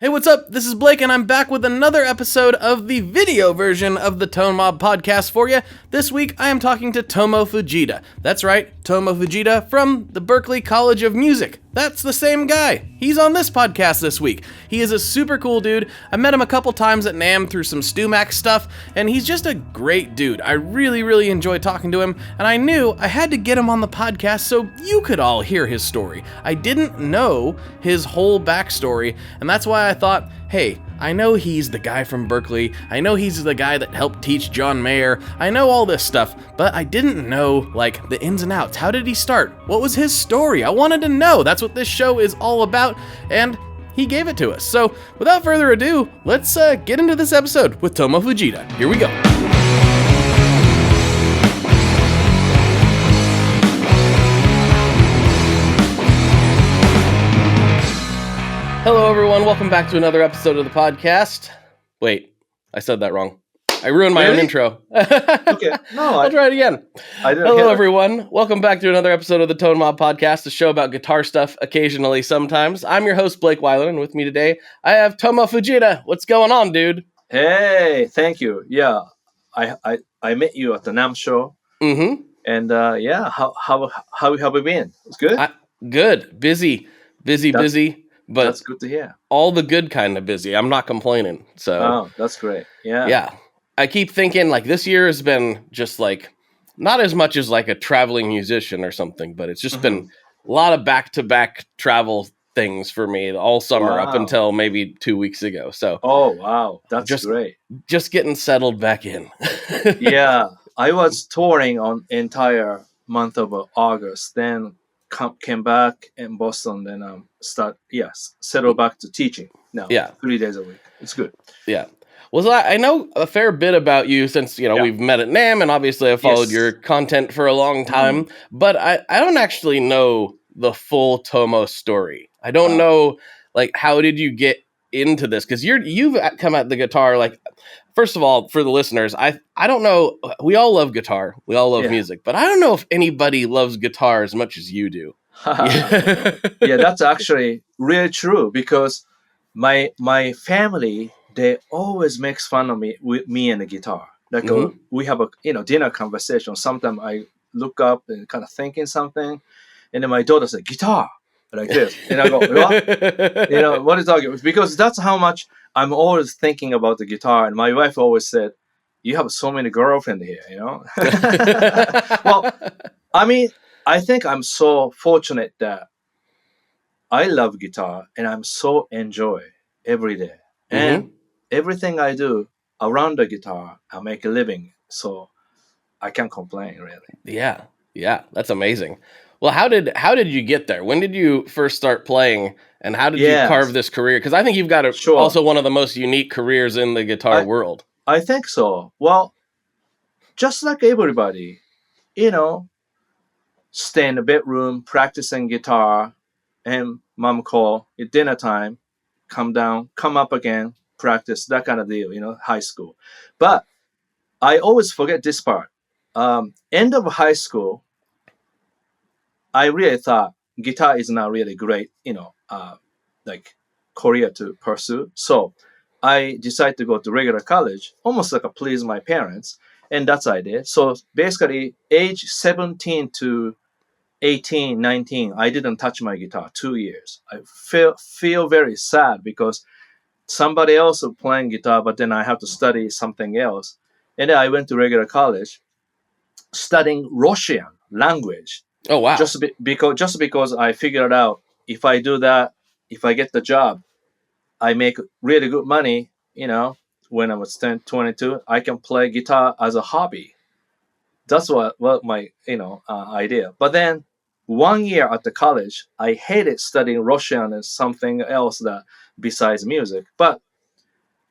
Hey, what's up? This is Blake, and I'm back with another episode of the video version of the Tomo podcast for you. This week, I am talking to Tomo Fujita. That's right, Tomo Fujita from the Berklee College of Music. That's the same guy. He's on this podcast this week. He is a super cool dude. I met him a couple times at NAMM through some StewMac stuff, and he's just a great dude. I really enjoy talking to him, and I knew I had to get him on the podcast so you could all hear his story. I didn't know his whole backstory, and that's why I thought, hey, I know he's the guy from Berklee, I know he's the guy that helped teach John Mayer, I know all this stuff, but I didn't know, like, the ins and outs. How did he start? What was his story? I wanted to know. That's what this show is all about, and he gave it to us. So, without further ado, let's get into this episode with Tomo Fujita. Here we go. Hello, everyone. Welcome back to another episode of the podcast. Wait, I said that wrong. I ruined my own intro. Okay, no, I'll try it again. Hello, everyone. Welcome back to another episode of the Tomo podcast, a show about guitar stuff occasionally, sometimes. I'm your host, Blake Weiler, and with me today, I have Tomo Fujita. What's going on, dude? Hey, thank you. Yeah, I met you at the NAMM show. Mm-hmm. And yeah, how have you been? It's good. Good. Busy. But that's good to hear. All the good kind of busy. I'm not complaining. So. Oh, that's great. Yeah. Yeah. I keep thinking, like, this year has been just, like, not as much as, like, a traveling musician or something, but it's just been a lot of back-to-back travel things for me all summer up until maybe 2 weeks ago. So. Oh, wow. That's great. Just getting settled back in. Yeah. I was touring on entire month of August, then came back in Boston, then settle back to teaching now. Yeah. 3 days a week. It's good. Yeah. Well, I know a fair bit about you since, we've met at NAMM, and obviously I've followed your content for a long time, but I don't actually know the full Tomo story. I don't know, like, how did you get into this? Because you've come at the guitar, like, first of all, for the listeners, I don't know, we all love guitar, we all love music, but I don't know if anybody loves guitar as much as you do. Yeah, that's actually really true, because my family, they always makes fun of me and the guitar. Like we have a dinner conversation. Sometimes I look up and kind of thinking something, and then my daughter said, "Guitar," like this, and I go, "What? What are you talking about?" Because that's how much I'm always thinking about the guitar. And my wife always said, "You have so many girlfriends here," Well, I mean, I think I'm so fortunate that I love guitar and I'm so enjoy every day. And everything I do around the guitar, I make a living. So I can't complain, really. Yeah, that's amazing. Well, how did you get there? When did you first start playing, and how did you carve this career? Because I think you've got also one of the most unique careers in the guitar world. I think so. Well, just like everybody, stay in the bedroom, practicing guitar, and mom call at dinner time, come down, come up again, practice, that kind of deal, high school. But I always forget this part. End of high school, I really thought guitar is not really great, like career to pursue. So I decided to go to regular college, almost like a please my parents, and that's what I did. So basically, age 17 to 18, 19, I didn't touch my guitar 2 years. I feel very sad because somebody else was playing guitar, but then I have to study something else. And then I went to regular college studying Russian language. Oh, wow. Just because I figured out if I do that, if I get the job, I make really good money, when I was 22, I can play guitar as a hobby. That's what my, idea. But then 1 year at the college, I hated studying Russian and something else that besides music. But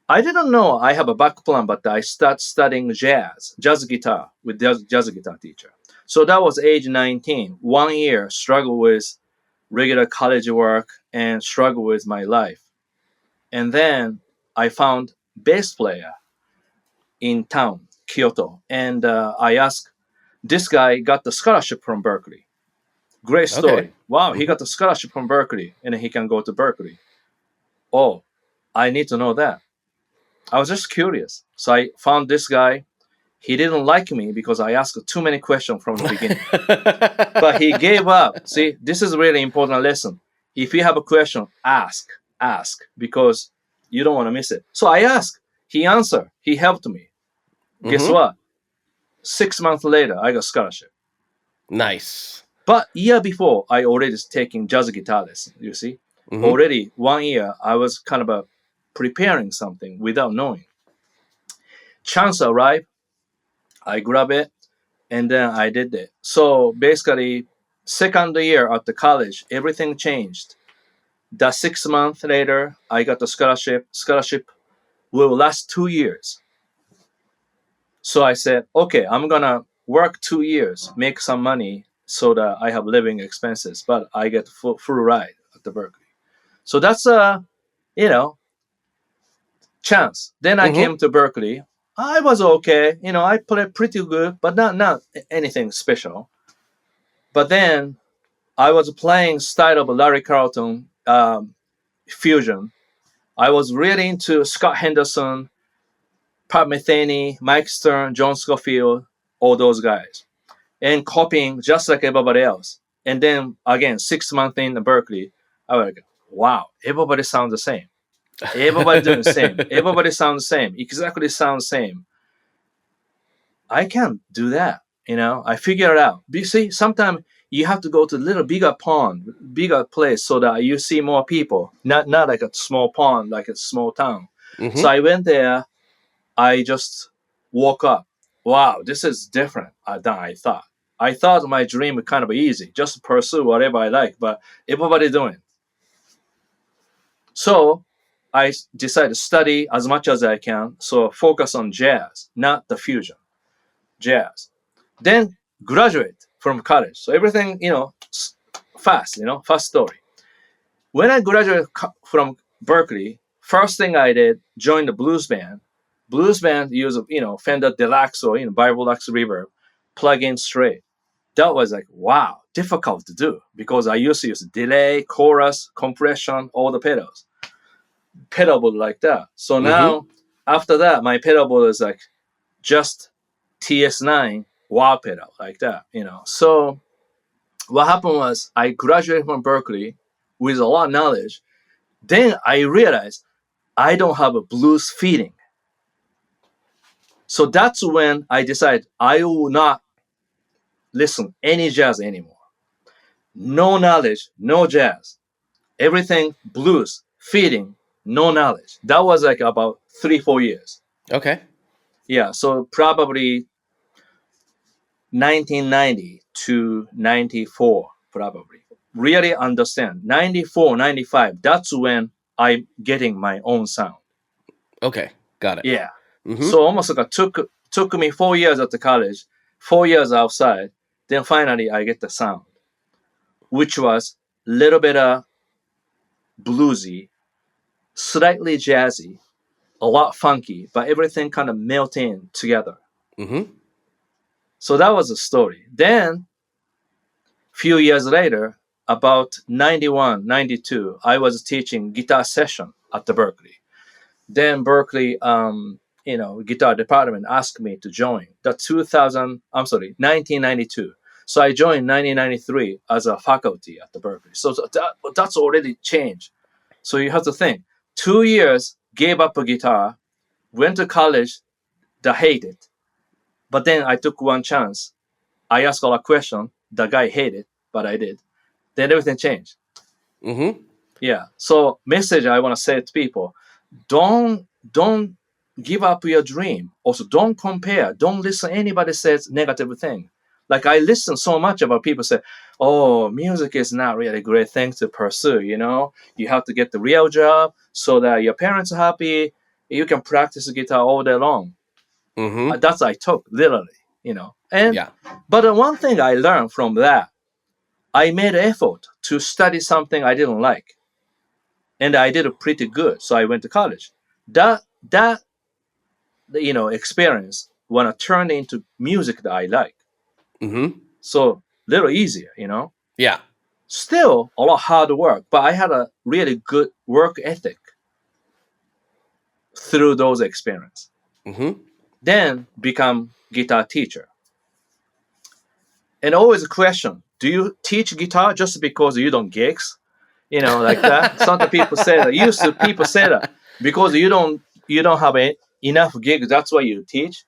I didn't know I have a back plan, but I started studying jazz guitar with jazz guitar teacher. So that was age 19. 1 year, struggle with regular college work and struggle with my life. And then I found bass player in town, Kyoto. And I asked, this guy got the scholarship from Berklee. Great story. Okay. Wow, he got the scholarship from Berklee, and he can go to Berklee. Oh, I need to know that. I was just curious. So I found this guy. He didn't like me because I asked too many questions from the beginning. But he gave up. See, this is a really important lesson. If you have a question, ask, because you don't want to miss it. So I asked. He answered. He helped me. Guess what? 6 months later, I got scholarship. Nice. But year before, I already was taking jazz guitar lessons. You see, already 1 year, I was kind of preparing something without knowing. Chance arrived. I grabbed it, and then I did it. So basically, second year at the college, everything changed. The 6 months later, I got the scholarship. Scholarship will last 2 years. So I said, okay, I'm gonna work 2 years, make some money so that I have living expenses, but I get full ride at the Berklee. So that's a, chance. Then I came to Berklee. I was okay, I played pretty good, but not anything special. But then I was playing style of Larry Carlton fusion. I was really into Scott Henderson, Pat Metheny, Mike Stern, John Scofield, all those guys, and copying just like everybody else. And then again, 6 months in Berklee, I was like, wow, everybody sounds the same. Everybody doing the same. Everybody sounds the same. Exactly sounds the same. I can't do that. I figure it out. You see, sometimes you have to go to a little bigger pond, bigger place so that you see more people. Not like a small pond, like a small town. So I went there. I just woke up. Wow, this is different than I thought. I thought my dream was kind of easy, just pursue whatever I like, but everybody doing. So I decided to study as much as I can. So focus on jazz, not the fusion. Jazz. Then graduate from college. So everything, fast, fast story. When I graduated from Berklee, first thing I did, joined the blues band. Blues band use, Fender Deluxe or, Bibolux reverb, plug in straight. That was like, wow, difficult to do because I used to use delay, chorus, compression, all the pedals. Pedal like that. So now, after that, my pedal is like just TS9 wah pedal like that, So what happened was I graduated from Berklee with a lot of knowledge. Then I realized I don't have a blues feeling. So that's when I decided I will not listen any jazz anymore. No knowledge, no jazz. Everything blues, feeling, no knowledge. That was like about 3-4 years. Okay. Yeah, so probably 1990 to 94, probably. Really understand. 94, 95, that's when I'm getting my own sound. Okay, got it. Yeah. So almost like took me 4 years at the college, 4 years outside, then finally I get the sound, which was a little bit bluesy, slightly jazzy, a lot funky, but everything kind of melt in together. So that was the story. Then, few years later, about 91, 92, I was teaching guitar session at the Berklee. Then Berklee, guitar department asked me to join. 1992. So I joined 1993 as a faculty at the Berklee. So that's already changed. So you have to think. 2 years, gave up a guitar, went to college, hated it. But then I took one chance. I asked all a question. The guy hated, but I did. Then everything changed. Yeah. So message I want to say to people: don't give up your dream. Also, don't compare. Don't listen anybody says negative thing. Like I listen so much about people say, "Oh, music is not really a great thing to pursue." You have to get the real job so that your parents are happy. You can practice guitar all day long. That's I took literally. And Yeah. but one thing I learned from that, I made an effort to study something I didn't like, and I did it pretty good. So I went to college. That experience when I turned into music that I like. So little easier, Yeah. Still a lot of hard work, but I had a really good work ethic. through those experiences. Mm-hmm. Then become guitar teacher. And always a question: do you teach guitar just because you don't gigs? Like that. Some people say that. Used to people say that because you don't have enough gigs. That's why you teach.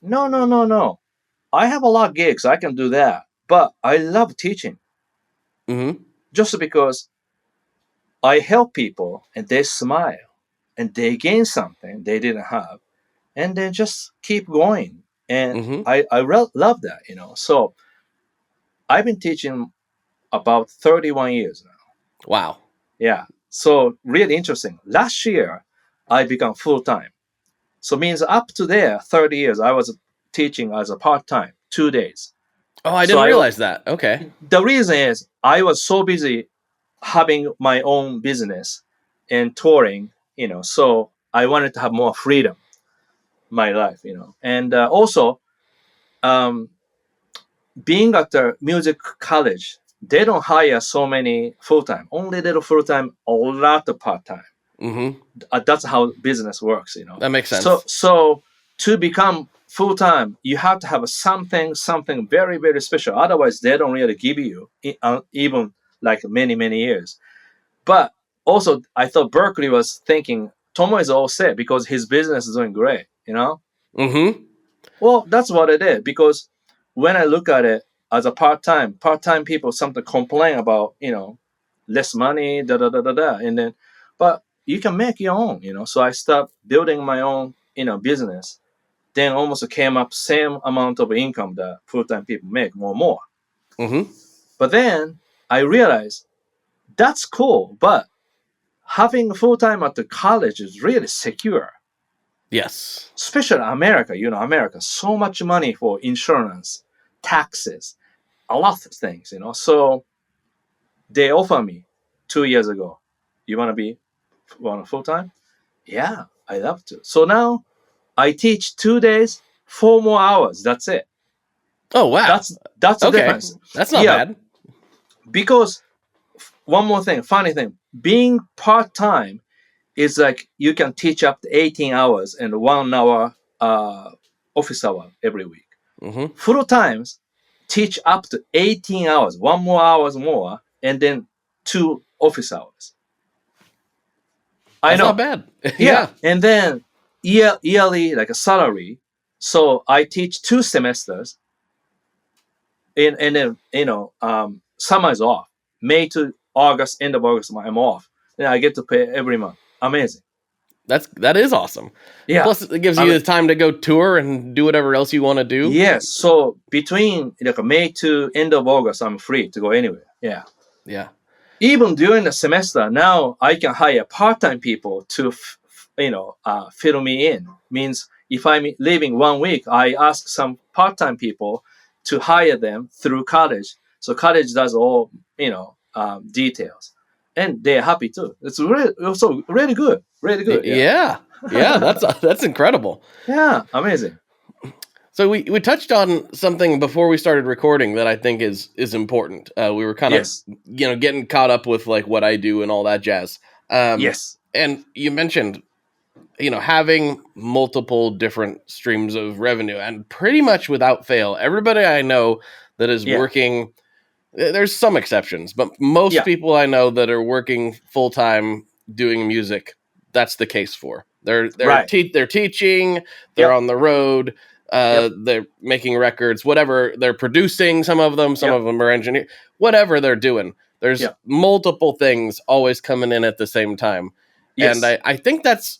No, no, no, no. I have a lot of gigs. I can do that, but I love teaching Mm-hmm. just because I help people and they smile and they gain something they didn't have, and then just keep going. And Mm-hmm. I love that. So I've been teaching about 31 years now. Wow. Yeah. So really interesting. Last year, I become full time. So means up to there, 30 years, I was teaching as a part time, 2 days. Oh, I So didn't realize that. Okay. the reason is I was so busy having my own business and touring, so I wanted to have more freedom in my life, and also um, being at the music college, they don't hire so many full time, only little full time, a lot of part time. Mm-hmm. That's how business works, That makes So sense. to become full time, you have to have something very very special. Otherwise, they don't really give you even like many years. But also, I thought Berklee was thinking Tomo is all set because his business is doing great. Mm-hmm. Well, that's what it is. Because when I look at it as a part-time people sometimes complain about, less money, da da da da da, and then, but you can make your own, So I started building my own, business. Then almost came up same amount of income that full-time people make, more. Mm-hmm. But then I realized that's cool, but having full-time at the college is really secure. Yes. Especially America, America, so much money for insurance, taxes, a lot of things, So they offer me 2 years ago, you want full time? Yeah, I love to. So now I teach 2 days, 4 more hours. That's it. Oh, wow. That's the Okay. difference. That's not Yeah, bad. because one more thing, funny thing, being part time is like you can teach up to 18 hours and 1 hour office hour every week. Mm-hmm. Full times teach up to 18 hours, 1 more hours more, and then 2 office hours. I That's not know. bad. Yeah. Yeah. And then yearly like a salary. So I teach 2 semesters and then summer is off. May to August, end of August, I'm off. And I get to pay every month. Amazing. That is awesome. Yeah. Plus, it gives I you mean, the time to go tour and do whatever else you want to do. yes. So between like May to end of August, I'm free to go anywhere. Yeah. Yeah. Even during the semester, now I can hire part-time people to, fill me in. Means if I'm leaving 1 week, I ask some part-time people to hire them through college. So college does all, details, and they're happy too. It's really also really good, really good. Yeah, Yeah. Yeah. That's incredible. yeah, amazing. So we touched on something before we started recording that I think is important. We were kind of Yes, getting caught up with like what I do and all that jazz. yes, And you mentioned having multiple different streams of revenue, and pretty much without fail, everybody I know that is yeah, working. There's some exceptions, but most yeah, people I know that are working full time doing music, that's the case for. right. They're teaching, they're Yep, on the road, yep, they're making records, whatever they're producing. Some of yep, them are engineer, whatever they're doing. There's yep. multiple things always coming in at the same time, and Yes, I think that's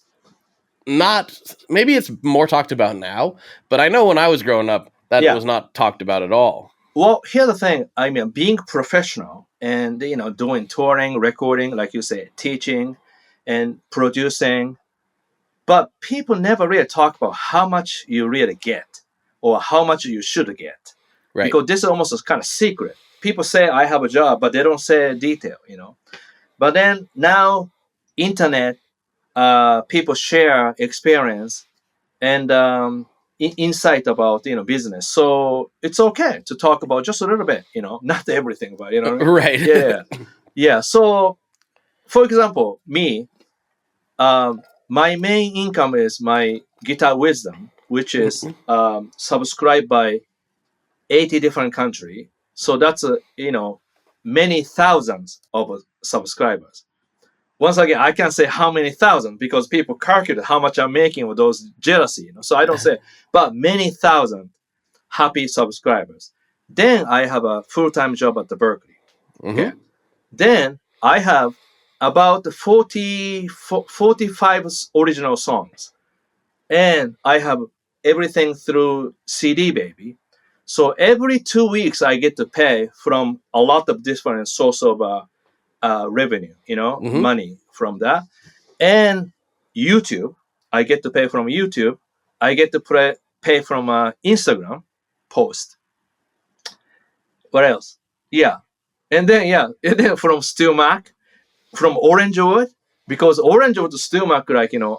not, maybe it's more talked about now, but I know when I was growing up, that yeah. was not talked about at all. Well, here's the thing. I mean, being professional and doing touring, recording, like you say, teaching, and producing, but people never really talk about how much you really get or how much you should get, Right. because this is almost a kind of secret. People say I have a job, but they don't say detail. But then now, internet, people share experience and insight about business, so it's okay to talk about just a little bit, not everything, but you know what I mean. Right. Yeah, yeah. So for example, me, my main income is my Guitar Wisdom, which is subscribed by 80 different countries. So that's many thousands of subscribers. Once again, I can't say how many thousand because people calculate how much I'm making with those jealousy. So I don't say, but many thousand happy subscribers. Then I have a full-time job at the Berklee. Okay. Then I have about 45 original songs. And I have everything through CD Baby. So every 2 weeks I get to pay from a lot of different source of revenue, money from that. And YouTube, I get to pay from YouTube. I get to pay from Instagram post. What else? Yeah. And then from Steel Mac, from Orangewood, because Orangewood to Steel Mac,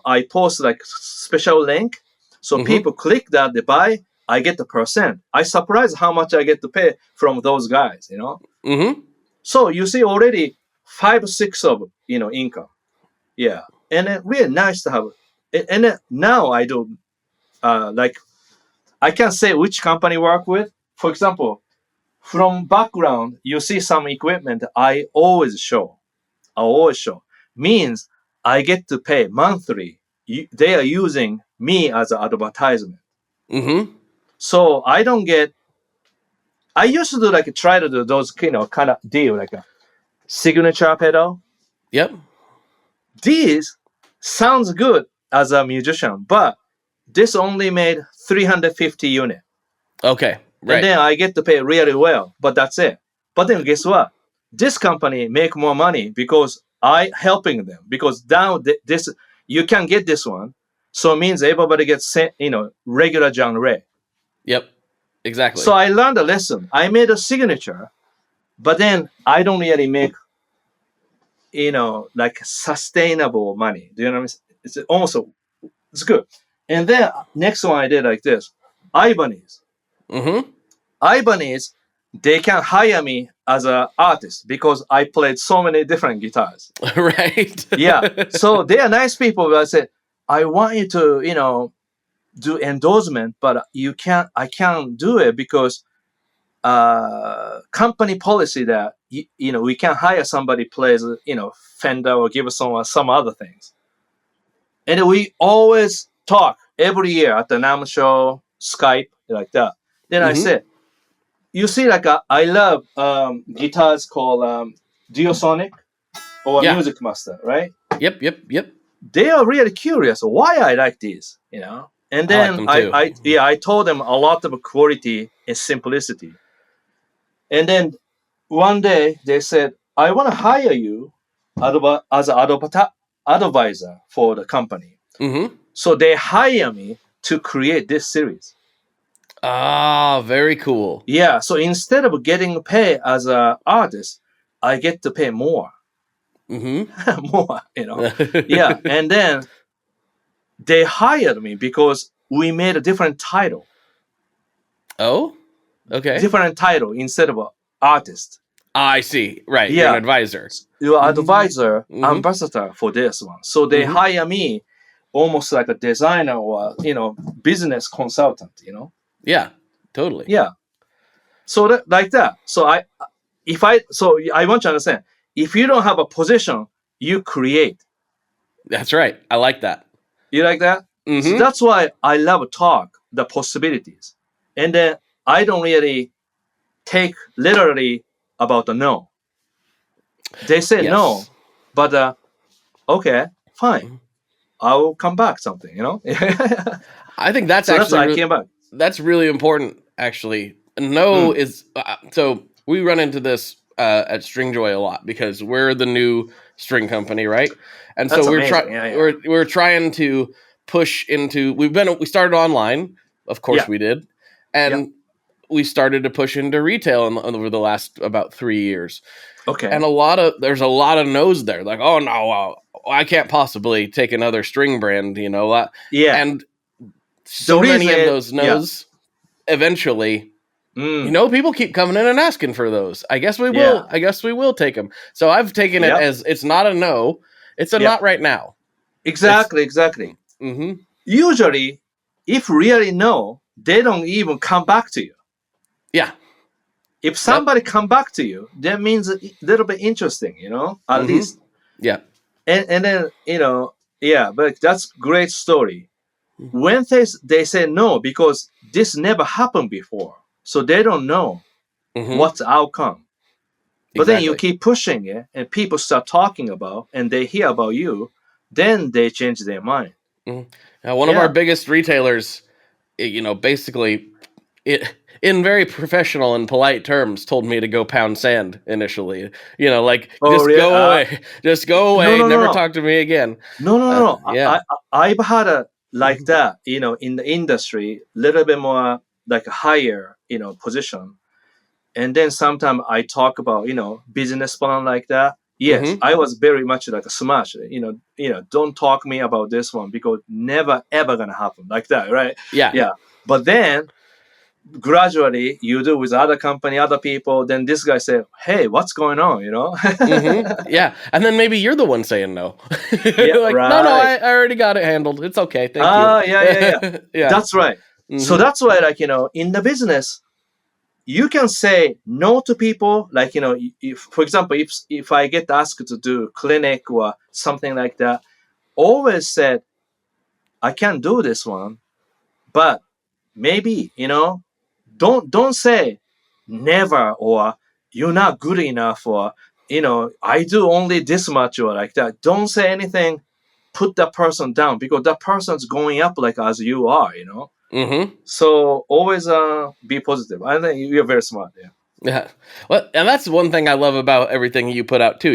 I post like special link. So people click that, they buy, I get the percent. I surprised how much I get to pay from those guys, So you see already 5, 6 of, income. Yeah. And it really nice to have. And then now I do, I can't say which company work with. For example, from background, you see some equipment I always show. Means I get to pay monthly. They are using me as an advertisement. So I don't get. I used to try to do those kind of deal like a signature pedal. Yep. These sounds good as a musician, but this only made 350 units. Okay. Right. And then I get to pay really well, but that's it. But then guess what? This company make more money because I helping them. Because now this you can get this one, so it means everybody gets regular genre. Yep. Exactly. So I learned a lesson. I made a signature, but then I don't really make like sustainable money. Do you know what I mean? It's almost it's good. And then next one I did like this. Ibanez. Ibanez, they can hire me as an artist because I played so many different guitars. Right. Yeah. So they are nice people. But I said, I want you to, do endorsement, but I can't do it because company policy that, we can hire somebody plays, Fender or Gibson or some other things. And we always talk every year at the NAMM show, Skype, like that. Then I said, you see, I love guitars called Duosonic or Music Master, right? Yep. They are really curious why I like these, And then I told them a lot of quality and simplicity. And then one day they said, I want to hire you as an advisor for the company. So they hire me to create this series. Ah, very cool. Yeah, so instead of getting paid as an artist, I get to pay more. More, Yeah, and then they hired me because we made a different title. Oh, okay. Different title instead of artist. I see. Right. Yeah. You're an advisor. You're advisor, ambassador for this one. So they hire me almost like a designer or, business consultant, Yeah, totally. Yeah. So like that. So I want you to understand, if you don't have a position, you create. That's right. I like that. You like that? So that's why I love talk, the possibilities. And then I don't really take literally about the no. They say no, but okay, fine. I will come back something, I think that's so actually that's why I came back. That's really important, actually. No is so we run into this at Stringjoy a lot because we're the new string company, right? And That's so amazing. we're trying to push into. We started online, of course we did, and we started to push into retail over the last about 3 years. Okay. And there's a lot of no's there. Like, oh no, I can't possibly take another string brand, Yeah. And so many of those no's eventually, people keep coming in and asking for those. I guess we will. I guess we will take them. So I've taken it as it's not a no, it's a not right now. Exactly. Mm-hmm. Usually, if really know, they don't even come back to you. Yeah. If somebody come back to you, that means a little bit interesting, at least. Yeah. And then, yeah, but that's great story. When they say no, because this never happened before, so they don't know what's the outcome. But then you Exactly. keep pushing it, and people start talking about, and they hear about you, then they change their mind. Now, one of our biggest retailers, basically, in very professional and polite terms, told me to go pound sand initially. Like, Oh, just yeah. go away, just go away, never talk to me again. No. Yeah. I've had a like that, in the industry, little bit more like a higher, position. And then sometimes I talk about, business plan like that. Yes, I was very much like a smash. Don't talk me about this one because never ever gonna happen like that, right? Yeah. But then gradually you do with other company, other people. Then this guy said, "Hey, what's going on?" Yeah. And then maybe you're the one saying no. Yeah, Like, no, right. I already got it handled. It's okay. Thank you. Yeah. Yeah. That's right. So that's why, like, in the business, you can say no to people. Like, if, for example, if I get asked to do clinic or something like that, always said, I can't do this one, but maybe, don't say never or you're not good enough or, I do only this much or like that. Don't say anything. Put that person down because that person's going up like as you are. So always be positive. I think you're very smart. Yeah. Yeah. Well, and that's one thing I love about everything you put out too.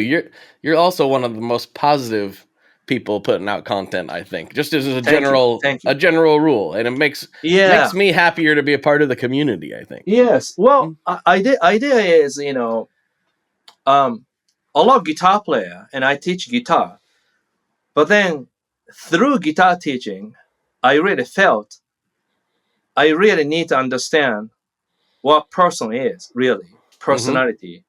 You're also one of the most positive people putting out content, I think. Just as a Thank you. general rule, and it makes Yeah. me happier to be a part of the community, I think. Yes. Well, idea is, I love guitar player and I teach guitar, but then through guitar teaching, I really felt I really need to understand what person is really personality.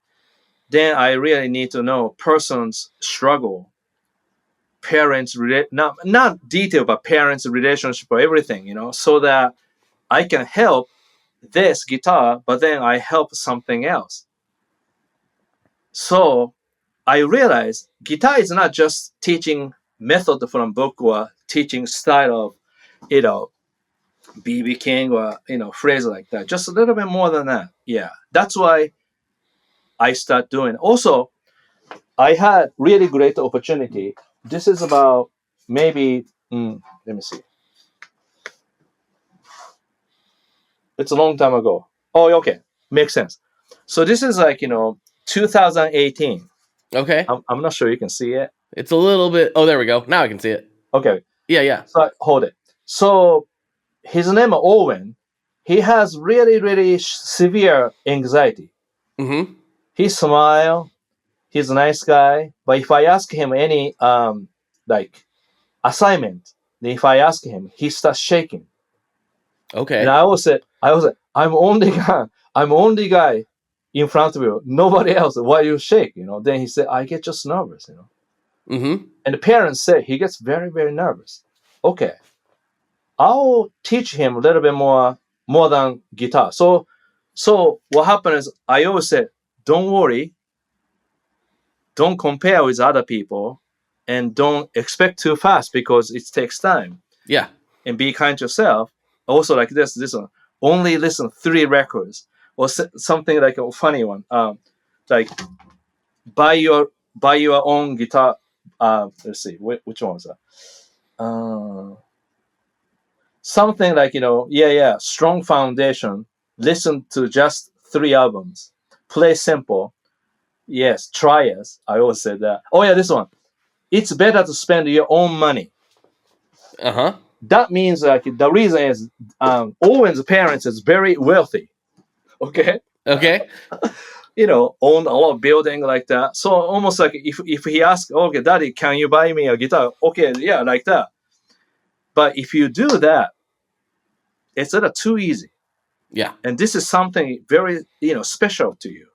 Then I really need to know person's struggle, parents not detail, but parents relationship or everything, so that I can help this guitar, but then I help something else. So I realized guitar is not just teaching method from book or teaching style of, BB King or, phrase like that. Just a little bit more than that. Yeah. That's why I start doing. Also, I had really great opportunity. This is about maybe, let me see. It's a long time ago. Oh, okay. Makes sense. So this is like, 2018. Okay. I'm not sure you can see it. It's a little bit. Oh, there we go. Now I can see it. Okay. Yeah. So hold it. So his name is Owen. He has really, really severe anxiety. He smile. He's a nice guy. But if I ask him any like assignment, then if I ask him, he starts shaking. Okay. And I was like, I'm only guy in front of you. Nobody else. Why you shake? Then he said, I get just nervous. And the parents say he gets very, very nervous. Okay. I'll teach him a little bit more than guitar. So what happened is I always said, don't worry, don't compare with other people, and don't expect too fast because it takes time. Yeah. And be kind to yourself. Also, like this one, only listen 3 records or something like a funny one. Like buy your own guitar. Let's see, which one was that? Something like, strong foundation. Listen to just 3 albums. Play simple. Yes, try us. I always say that. Oh yeah, this one. It's better to spend your own money. That means like the reason is Owen's parents is very wealthy. Okay. Own a lot of building like that. So almost like if he asks, okay, daddy, can you buy me a guitar? Okay, yeah, like that. But if you do that, it's not too easy. Yeah. And this is something very, special to you.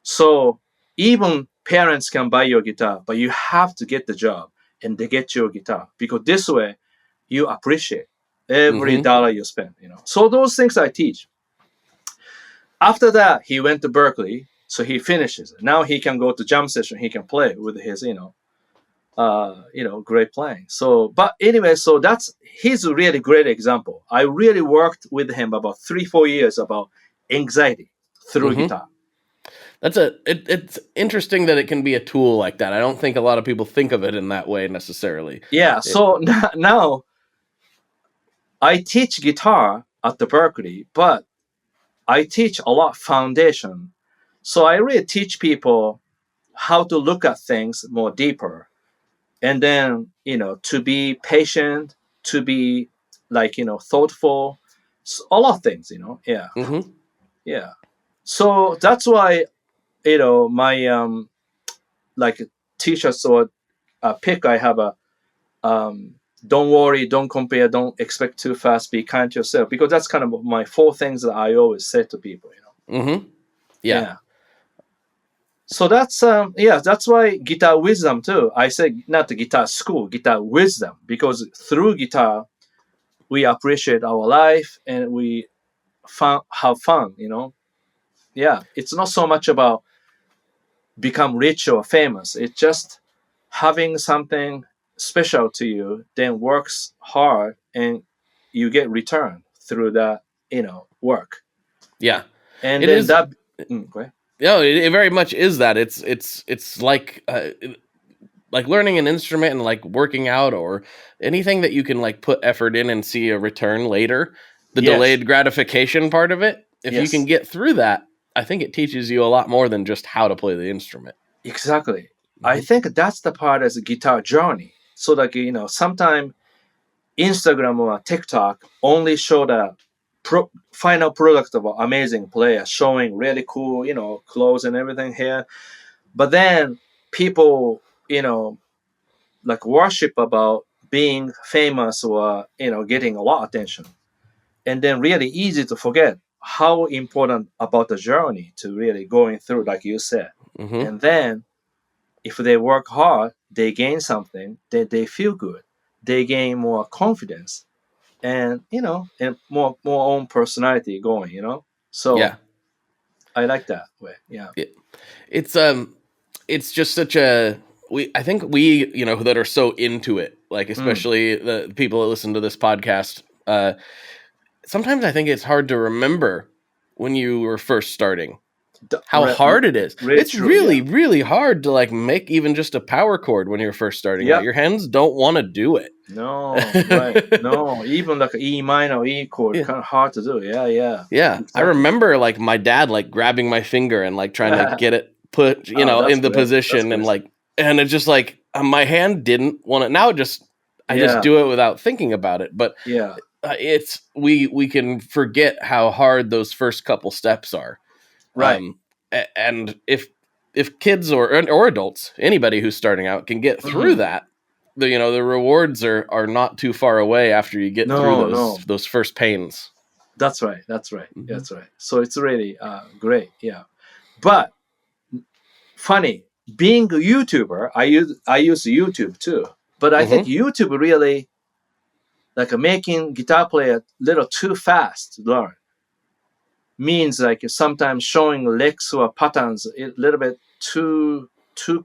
So even parents can buy your guitar, but you have to get the job. and they get your guitar, because this way you appreciate every dollar you spend, So those things I teach. After that, he went to Berklee, so he finishes it. Now he can go to jam session. He can play with his, great playing. So, but anyway, so he's a really great example. I really worked with him about 3-4 years about anxiety through guitar. It's interesting that it can be a tool like that. I don't think a lot of people think of it in that way necessarily. Yeah. So now I teach guitar at the Berklee, but I teach a lot foundation. So I really teach people how to look at things more deeper. And then, to be patient, to be thoughtful, a lot of things, Yeah. Yeah. So that's why, my, t-shirts or pick, I have a, don't worry, don't compare, don't expect too fast, be kind to yourself, because that's kind of my 4 things that I always say to people, Yeah. So that's why guitar wisdom too. I say not the guitar school, guitar wisdom, because through guitar we appreciate our life and we have fun, Yeah, it's not so much about become rich or famous. It's just having something special to you, then works hard and you get return through that, work. Yeah. And It then is, that. Go ahead. No, it very much is that. It's like learning an instrument and like working out or anything that you can like put effort in and see a return later. The delayed gratification part of it. If you can get through that, I think it teaches you a lot more than just how to play the instrument. Exactly. I think that's the part as a guitar journey. So sometimes Instagram or TikTok only show the final product of an amazing player, showing really cool, clothes and everything here. But then people, worship about being famous or, getting a lot of attention. And then really easy to forget how important about the journey to really going through, like you said. And then if they work hard, they gain something, then they feel good. They gain more confidence and, and more own personality going, So yeah. I like that way. Yeah. It's just such a I think we that are so into it, like especially the people that listen to this podcast, sometimes I think it's hard to remember when you were first starting how hard it is. It's true, really hard to like make even just a power chord when you're first starting out. Your hands don't want to do it. No, right. No, even like E minor, E chord, kind of hard to do. Yeah. Exactly. I remember like my dad like grabbing my finger and like trying to get it put, in the position and like, and it's just like my hand didn't want it. Now I just do it without thinking about it. But it's we can forget how hard those first couple steps are. Right. And if kids or adults, anybody who's starting out can get through that, the rewards are not too far away after you get through those first pains. That's right. That's right. So it's really great. Yeah. But funny, being a YouTuber, I use YouTube too. But I think YouTube really like making guitar player a little too fast to learn. Means like sometimes showing licks or patterns a little bit too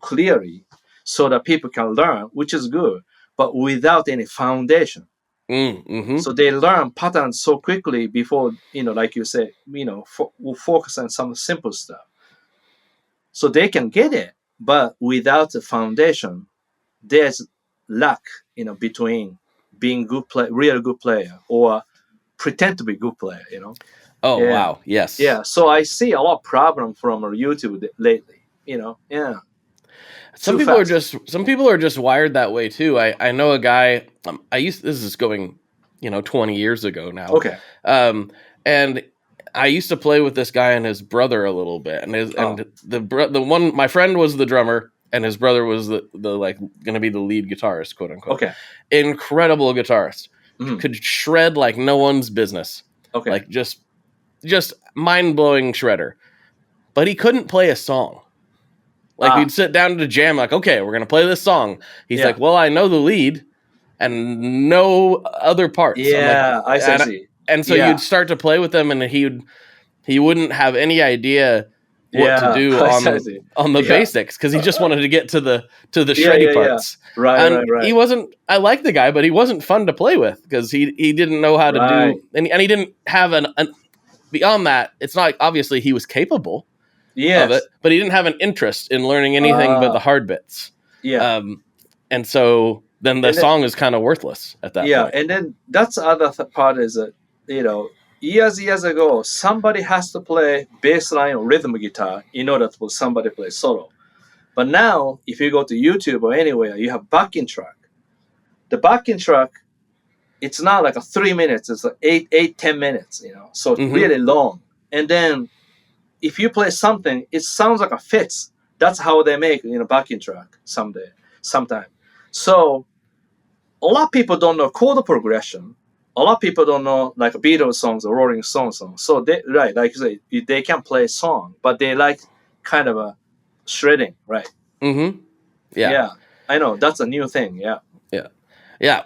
clearly so that people can learn, which is good, but without any foundation. So they learn patterns so quickly before, like you say, we'll focus on some simple stuff. So they can get it, but without the foundation, there's lack, between being real good player or pretend to be good player, Oh, wow. Yes. Yeah. So I see a lot of problem from YouTube lately, Yeah. Some people are just wired that way too. I know a guy, this is going, 20 years ago now. Okay. And I used to play with this guy and his brother a little bit. And the one, my friend was the drummer and his brother was the like going to be the lead guitarist, quote unquote. Okay. Incredible guitarist. Could shred like no one's business. Okay. Like just mind-blowing shredder, but he couldn't play a song. Like we'd sit down to jam, like, okay, we're gonna play this song. He's like, well, I know the lead and no other parts. Yeah, I see. And so you'd start to play with him, and he wouldn't have any idea what to do on the basics, because he just wanted to get to the shreddy parts. Right. He wasn't. I like the guy, but he wasn't fun to play with because he didn't know how to do, and he didn't have an beyond that. It's not obviously he was capable of it, but he didn't have an interest in learning anything but the hard bits. And so then the song is kind of worthless at that point. And then that's the other part is that, years ago, somebody has to play bass line or rhythm guitar in order for somebody to play solo. But now, if you go to YouTube or anywhere, you have backing track. The backing track, it's not like a 3 minutes, it's like 10 minutes, so it's really long. And then if you play something, it sounds like a fits. That's how they make, backing track sometime. So a lot of people don't know chord progression. A lot of people don't know like Beatles songs or Rolling Stones songs. So like you say, they can play song, but they like kind of a shredding, right? Yeah, I know that's a new thing. Yeah.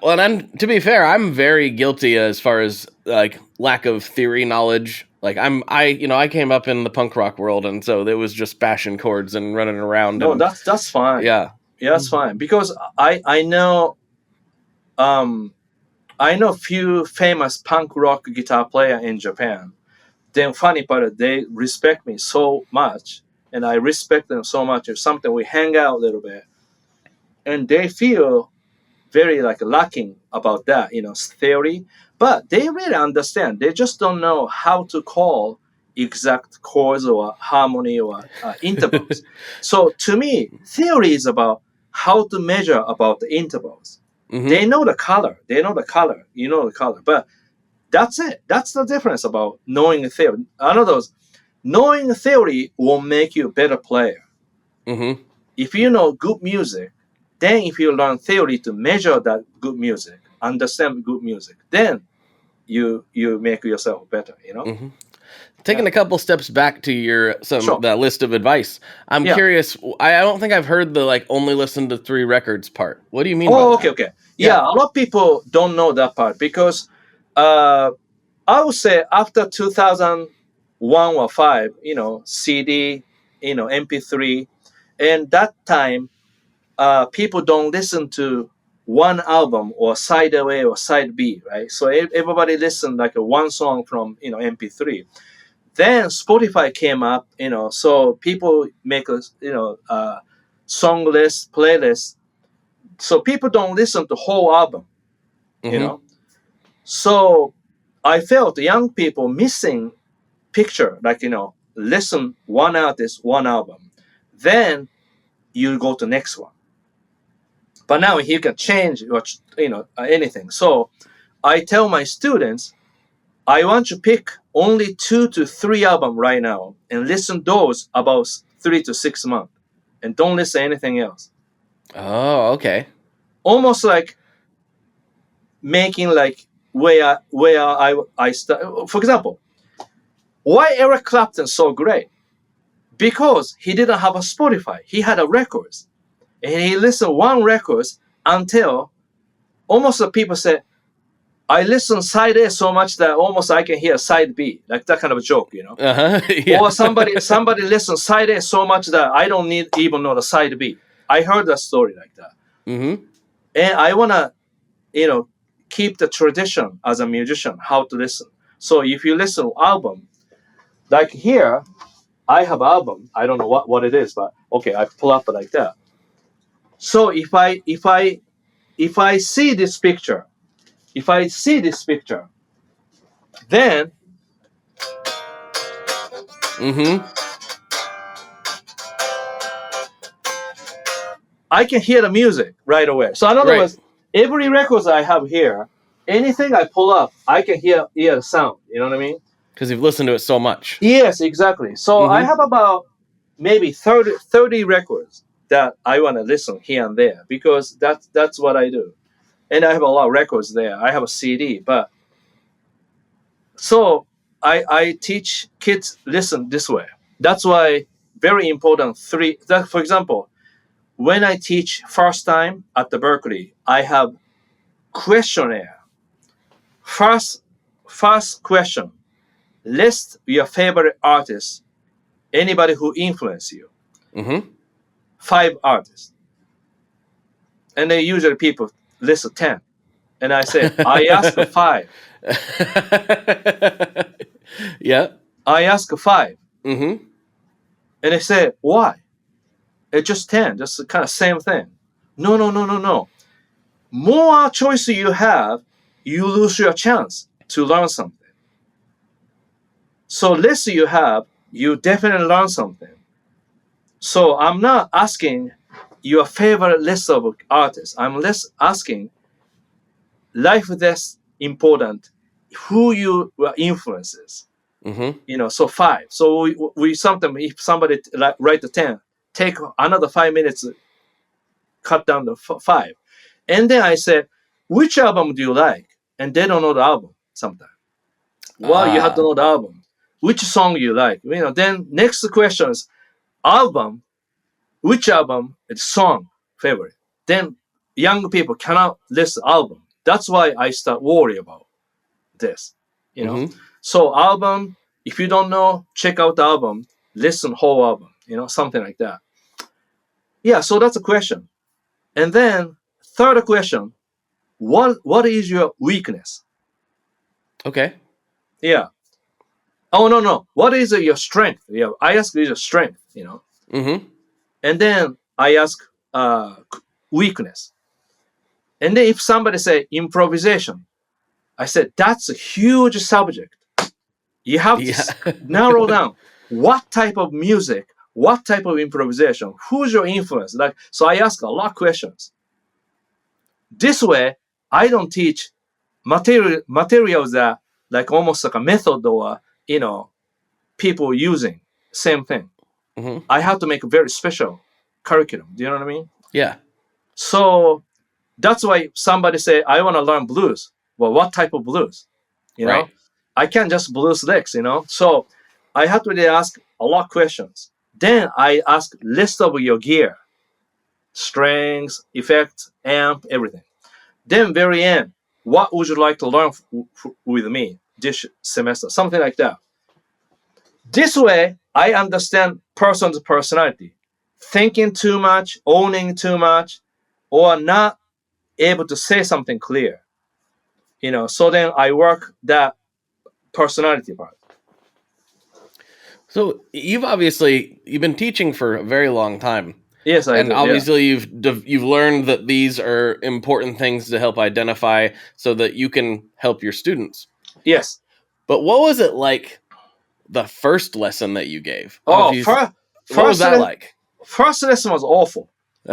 Well, and to be fair, I'm very guilty as far as like lack of theory knowledge. Like I came up in the punk rock world, and so there was just bashing chords and running around. No, that's fine. Yeah, that's fine, because I know few famous punk rock guitar player in Japan. Then funny part, they respect me so much, and I respect them so much. It's something we hang out a little bit, and they feel very like lacking about that, theory. But they really understand. They just don't know how to call exact chords or harmony or intervals. So to me, theory is about how to measure about the intervals. They know the color. But that's it. That's the difference about knowing the theory. Knowing the theory will make you a better player. If you know good music, then if you learn theory to measure that good music, understand good music, then you make yourself better, Taking a couple steps back to that list of advice, I'm curious. I don't think I've heard the like only listen to 3 records part. What do you mean? Okay. Yeah, a lot of people don't know that part, because I would say after 2001 or 5, CD, MP3, and that time, people don't listen to one album or side A or side B, right? So everybody listen like one song from MP3. Then Spotify came up, so people make a song list, playlist. So people don't listen to whole album, So I felt young people missing picture, like listen one artist, one album, then you go to next one. But now you can change anything. So I tell my students, I want you to pick only 2 to 3 albums right now and listen those about 3 to 6 months, and don't listen anything else. Oh, okay. Almost like making like where I start. For example, why Eric Clapton so great? Because he didn't have a Spotify. He had a records, and he listened one records until almost the people said, I listen side A so much that almost I can hear side B, like that kind of a joke, Or somebody listens side A so much that I don't need even know the side B. I heard that story like that. And I want to, keep the tradition as a musician, how to listen. So if you listen to album, like here, I have album. I don't know what it is, but okay, I pull up like that. So if I see this picture, then I can hear the music right away. So in other words, every record I have here, anything I pull up, I can hear the sound. You know what I mean? Because you've listened to it so much. Yes, exactly. So I have about maybe 30 records that I want to listen here and there, because that's what I do. And I have a lot of records there. I have a CD, but so I teach kids listen this way. That's why very important three. That, for example, when I teach first time at the Berklee, I have questionnaire. First question: list your favorite artists, anybody who influenced you. Mm-hmm. 5 artists, and then usually people list 10, and I say I ask 5. Yeah. I ask 5, Mm-hmm. and they say why? It's just 10, just kind of same thing. No. More choice you have, you lose your chance to learn something. So less you have, you definitely learn something. So I'm not asking your favorite list of artists. I'm less asking life that's important, who you influences. Mm-hmm. So 5. So we sometimes, if somebody write the 10, take another 5 minutes, cut down the 5. And then I said, which album do you like? And they don't know the album sometimes. Well, you have to know the album. Which song you like? Then next question is album. Which album is song favorite? Then young people cannot list album. That's why I start worry about this. Mm-hmm. So album, if you don't know, check out the album, listen whole album, something like that. Yeah, so that's a question. And then third question, what is your weakness? Okay. Yeah. Oh no. What is your strength? Yeah, I ask is your strength, Mm-hmm. and then I ask weakness. And then if somebody say improvisation, I said that's a huge subject. You have to Yeah. narrow down what type of music, what type of improvisation, who's your influence. So I ask a lot of questions. This way, I don't teach materials that like almost like a method or people using same thing. Mm-hmm. I have to make a very special curriculum. Do you know what I mean? Yeah. So that's why somebody say, I want to learn blues. Well, what type of blues? Right. I can't just blues licks, So I have to really ask a lot of questions. Then I ask list of your gear, strings, effects, amp, everything. Then very end, what would you like to learn with me this semester? Something like that. This way, I understand person's personality. Thinking too much, owning too much, or not able to say something clear. So then I work that personality part. So you've been teaching for a very long time. Yes, I And do. Yeah. obviously you've learned that these are important things to help identify so that you can help your students. Yes. But what was it like the first lesson that you gave? Oh, What was that like? first lesson was awful.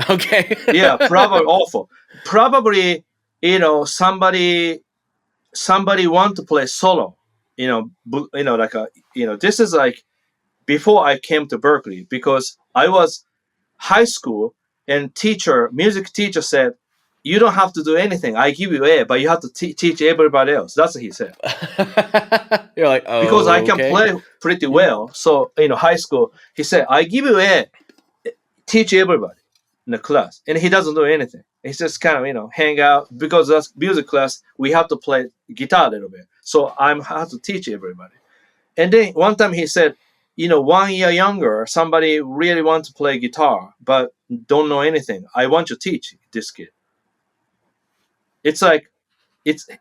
Okay. Yeah, probably awful. Probably, somebody want to play solo. This is like before I came to Berklee, because I was high school and music teacher said, you don't have to do anything. I give you A, but you have to teach everybody else. That's what he said. You're like, oh, Because I can okay. play pretty well. So, high school, he said, I give you A, teach everybody in the class. And he doesn't do anything. He's just kind of, hang out. Because that's music class, we have to play guitar a little bit. So I have to teach everybody. And then one time he said, 1 year younger, somebody really wants to play guitar, but don't know anything. I want to teach this kid. It's like,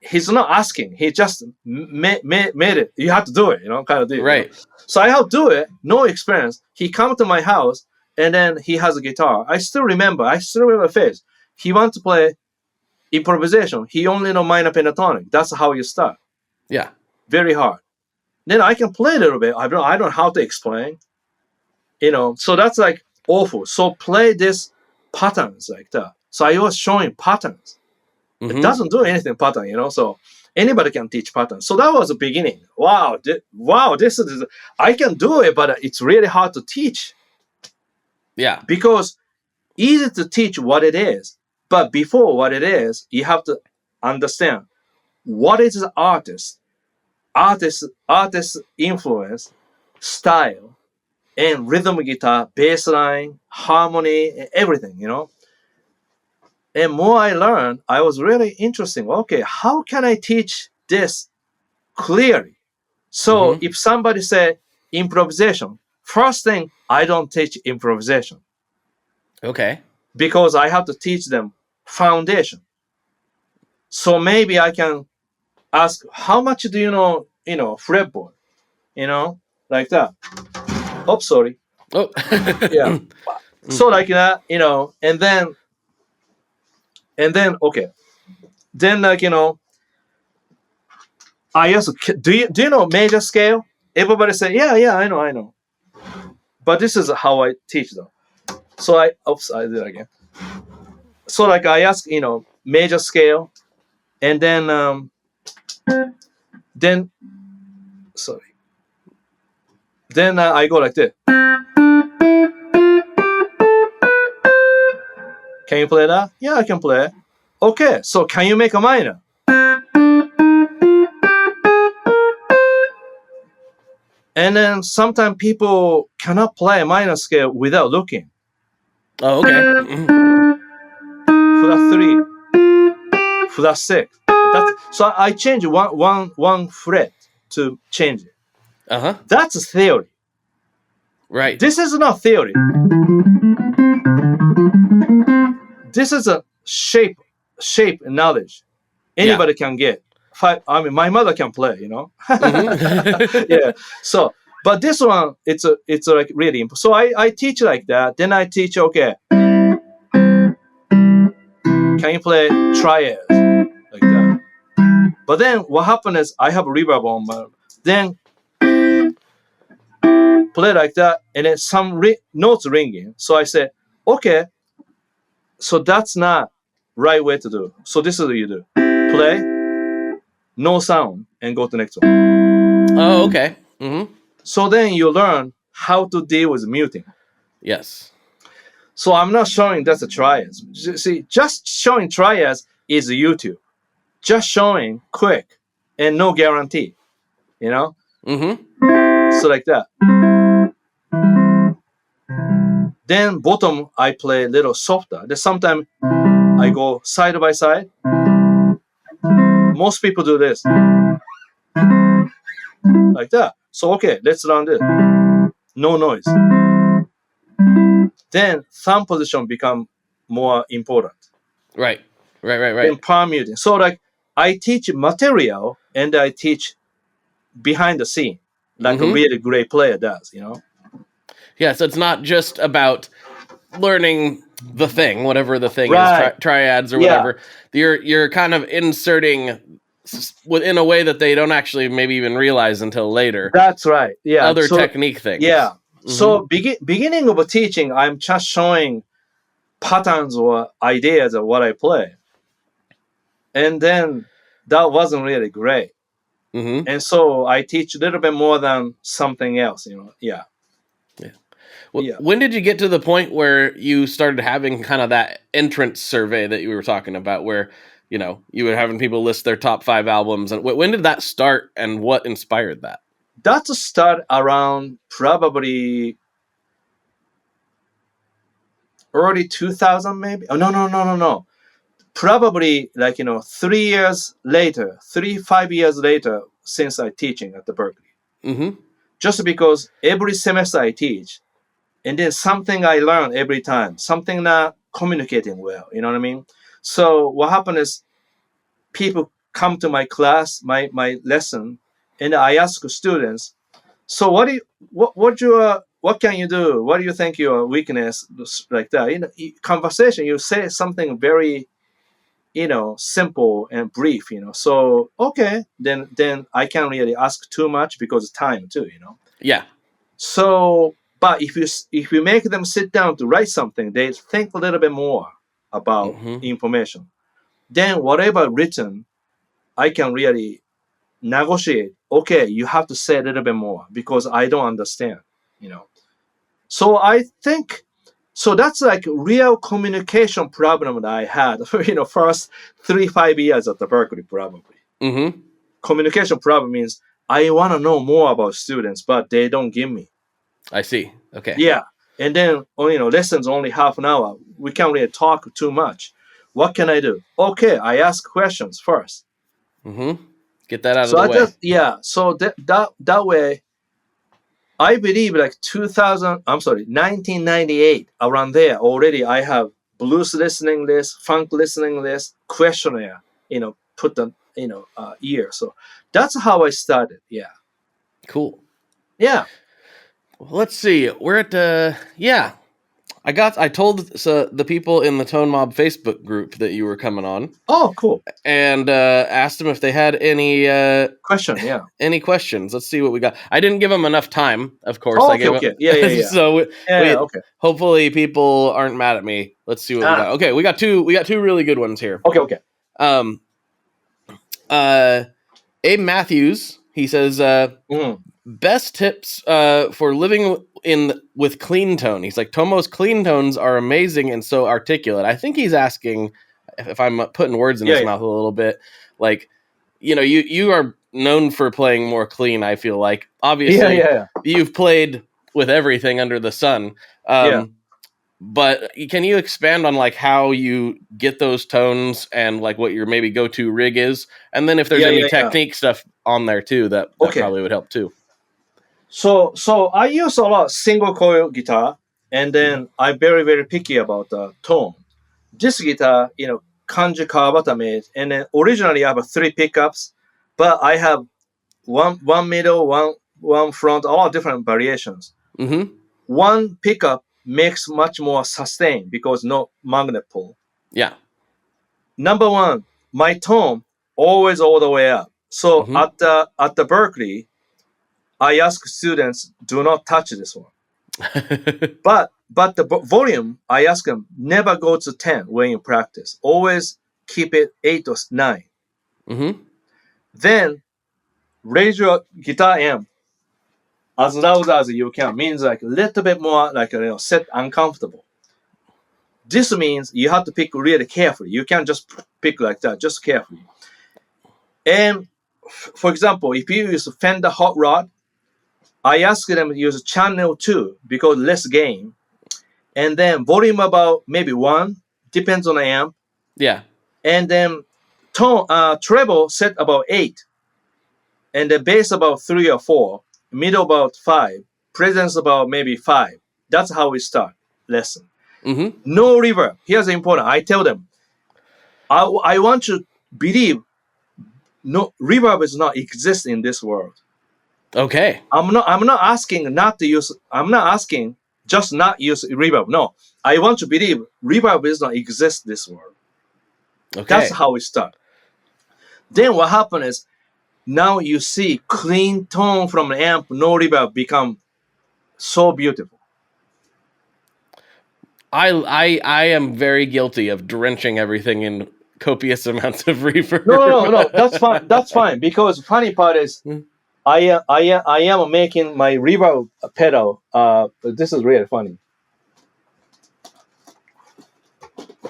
he's not asking. He just made it. You have to do it, kind of deal. Right. So I have to do it. No experience. He come to my house and then he has a guitar. I still remember the face. He wants to play improvisation. He only know minor pentatonic. That's how you start. Yeah. Very hard. Then I can play a little bit. I don't know how to explain. So that's like awful. So play this patterns like that. So I was showing patterns. Mm-hmm. It doesn't do anything pattern, So anybody can teach patterns. So that was the beginning. Wow, this is, I can do it, but it's really hard to teach. Yeah. Because easy to teach what it is, but before what it is, you have to understand what is the artist influence, style, and rhythm guitar, bass line, harmony, everything, you know. And more I learned, I was really interesting. Okay, how can I teach this clearly? So if somebody said improvisation, first thing, I don't teach improvisation. Okay. Because I have to teach them foundation. So maybe I can ask, how much do you know, fretboard? Like that. Oh, sorry. Oh. Yeah. So like that, and then okay. Then like, I ask, do you know major scale? Everybody say, yeah, I know. But this is how I teach them. So I did it again. So like I ask, major scale, and then sorry. Then I go like this. Can you play that? Yeah, I can play. Okay, so can you make a minor? And then sometimes people cannot play a minor scale without looking. Oh, okay. Flat 3, flat 6. So I change one fret to change it. Uh-huh. That's a theory. Right. This is not theory. This is a shape knowledge. Anybody can get. I mean, my mother can play, Yeah. So, but this one, it's like really important. So I teach like that. Then I teach, okay, can you play triads like that? But then what happened is I have a reverb on my, then play like that, and then some notes ringing. So I said, okay, so that's not right way to do. So this is what you do: play, no sound, and go to the next one. Oh, okay. So then you learn how to deal with muting. Yes. So I'm not showing that's a triads. See, just showing triads is YouTube. Just showing quick and no guarantee, So like that. Then bottom I play a little softer. Then sometimes I go side by side. Most people do this. Like that. So okay, let's learn this. No noise. Then thumb position become more important. Right. Then palm muting. So like I teach material and I teach behind the scene, like a really great player does, Yeah, so it's not just about learning the thing, whatever the thing Right. is, triads or whatever. You're kind of inserting within a way that they don't actually maybe even realize until later. That's right. Yeah. Other technique things. Yeah. So beginning of a teaching, I'm just showing patterns or ideas of what I play. And then that wasn't really great. And so I teach a little bit more than something else, Yeah. Well, when did you get to the point where you started having kind of that entrance survey that you were talking about, where, you were having people list their top 5 albums? And when did that start, and what inspired that? That started around probably early 2000, maybe. Oh, no. Probably like, 5 years later since I teaching at the Berklee. Just because every semester I teach, and then something I learn every time, something not communicating well, you know what I mean? So what happened is people come to my class, my lesson, and I ask students, so what can you do? What do you think your weakness, like that? Conversation, you say something very, simple and brief, So okay, then I can't really ask too much because of time too, Yeah. So, but if you make them sit down to write something, they think a little bit more about information. Then whatever written, I can really negotiate. Okay, you have to say a little bit more because I don't understand, So I think, so that's like real communication problem that I had, first 3-5 years at the Berklee probably. Communication problem means I want to know more about students, but they don't give me. I see. Okay. Yeah. And then, lessons only half an hour. We can't really talk too much. What can I do? Okay, I ask questions first. Mm-hmm. Get that out So of the I way. so that way, I believe like 1998, around there already I have blues listening list, funk listening list, questionnaire, put the, year. So that's how I started. Yeah. Cool. Yeah. Let's see. We're at yeah. I told the people in the Tone Mob Facebook group that you were coming on, Oh, cool. and asked them if they had any Question. Yeah. any questions. Let's see what we got. I didn't give them enough time, of course. Oh, I okay. gave Okay. Yeah. so Yeah. Okay. hopefully people aren't mad at me. Let's see what we got. Okay, we got two really good ones here. Okay. Um, Abe Matthews, he says, best tips for living with clean tone. He's like, Tomo's clean tones are amazing and so articulate. I think he's asking, if I'm putting words in his mouth a little bit, like, you are known for playing more clean, I feel like. Obviously, you've played with everything under the sun. But can you expand on like how you get those tones and like what your maybe go-to rig is? And then if there's any technique stuff on there too, that probably would help too. So I use a lot of single coil guitar, and then I'm very, very picky about the tone. This guitar, Kanji Kawabata made, and then originally I have 3 pickups, but I have one middle, one front, all different variations. Mm-hmm. One pickup makes much more sustain because no magnet pull. Yeah. Number one, my tone always all the way up. So at the Berklee, I ask students, do not touch this one. but the volume, I ask them, never go to 10 when you practice. Always keep it 8 or 9. Mm-hmm. Then raise your guitar amp as loud as you can. Means like a little bit more like set uncomfortable. This means you have to pick really carefully. You can't just pick like that, just carefully. And for example, if you use Fender Hot Rod, I ask them to use channel 2 because less gain. And then volume about maybe 1, depends on the amp. Yeah. And then tone treble set about 8. And the bass about 3 or 4. Middle about 5. Presence about maybe 5. That's how we start lesson. Mm-hmm. No reverb. Here's the important. I tell them, I want you to believe no reverb does not exist in this world. Okay. I'm not asking not to use. I'm not asking just not use reverb. No, I want to believe reverb does not exist in this world. Okay. That's how we start. Then what happens is now you see clean tone from the amp, no reverb become so beautiful. I am very guilty of drenching everything in copious amounts of reverb. No. That's fine. That's fine because funny part is I am making my reverb pedal. This is really funny.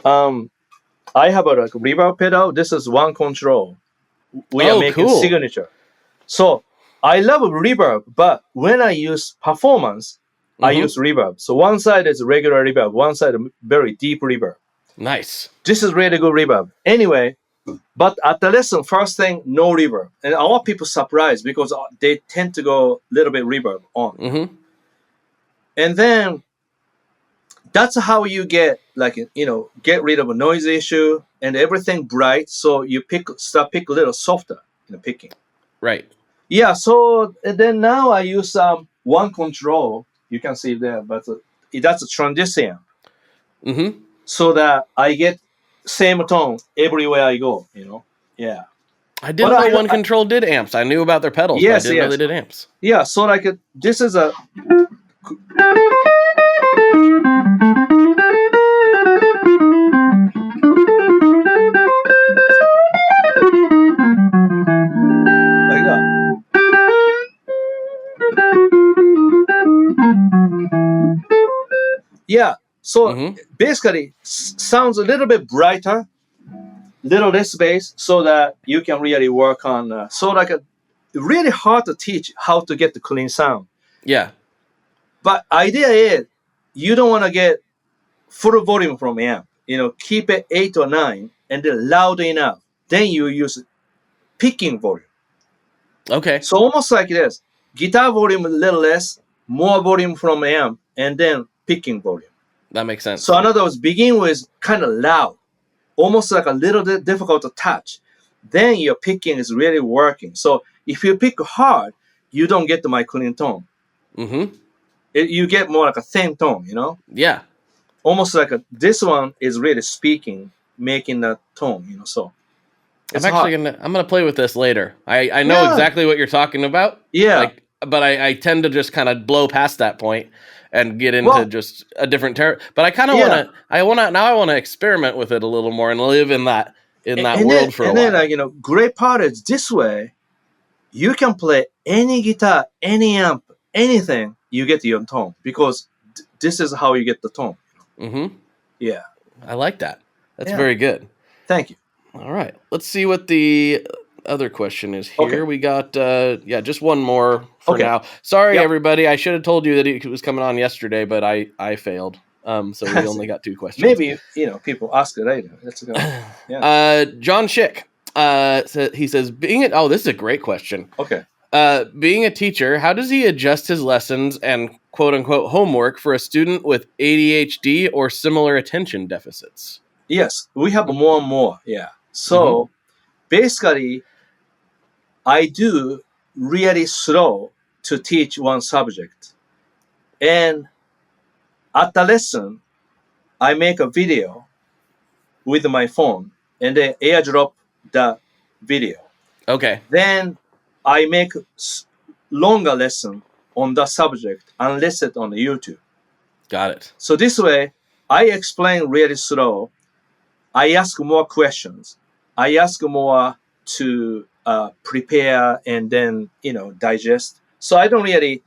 I have a reverb pedal. This is one control. We are making signature. So I love reverb, but when I use performance, I use reverb. So one side is regular reverb, one side very deep reverb. Nice. This is really good reverb. Anyway, but at the lesson, first thing, no reverb. And a lot of people surprised because they tend to go a little bit reverb on. Mm-hmm. And then that's how you get get rid of a noise issue and everything bright. So you start pick a little softer in the picking. Right. Yeah. So then now I use one control. You can see there, but that's a transition. Mm-hmm. So that I get same tone everywhere I go. Yeah. I didn't know one control did amps. I knew about their pedals, but I didn't know they did amps. Yeah. So like this is a. Like that. Yeah. So basically, sounds a little bit brighter, little less bass, so that you can really work on. Really hard to teach how to get the clean sound. Yeah. But idea is you don't want to get full volume from amp. Keep it 8 or 9 and then loud enough. Then you use picking volume. Okay. So almost like this. Guitar volume a little less, more volume from amp, and then picking volume. That makes sense. So in other words, begin with kind of loud, almost like a little bit difficult to touch. Then your picking is really working. So if you pick hard, you don't get my clean tone. Mm-hmm. You get more like a thin tone, Yeah. Almost like this one is really speaking, making that tone, So it's I'm gonna play with this later. I know exactly what you're talking about. Yeah. But I tend to just kind of blow past that point and get into just a different territory. But I kind of I want to experiment with it a little more and live in that world for a while. And then great part is this way, you can play any guitar, any amp, anything, you get your tone because this is how you get the tone. Mm-hmm. Yeah. I like that. That's very good. Thank you. All right. Let's see what the other question is here. Okay. We got, just one more for now. Sorry, everybody. I should have told you that it was coming on yesterday, but I failed. So we only got 2 questions. Maybe, people ask it later. Let's go. Yeah. John Schick, he says, this is a great question. Okay. Being a teacher, how does he adjust his lessons and quote unquote homework for a student with ADHD or similar attention deficits? Yes, we have more and more. Yeah. So basically, I do really slow to teach one subject. And at the lesson, I make a video with my phone and then airdrop the video. Okay. Then I make longer lesson on the subject and list it on the YouTube. Got it. So this way, I explain really slow. I ask more questions. I ask more to prepare and then, digest. So I don't really